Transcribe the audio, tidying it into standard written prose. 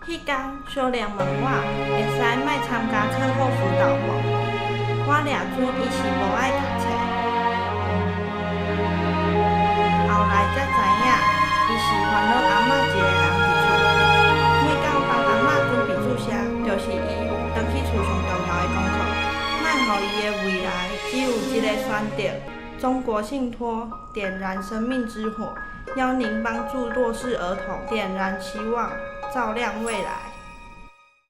迄天小亮问我会使莫参加课后辅导无？我掠准伊是无爱读册，后来才知影，伊是烦恼阿嬷一个人伫厝。每天帮阿嬷准备注射，就是伊转去厝上重要的功课。莫予伊的未来只有一个选择。中国信托点燃生命之火，邀您帮助弱势儿童点燃希望，照亮未来。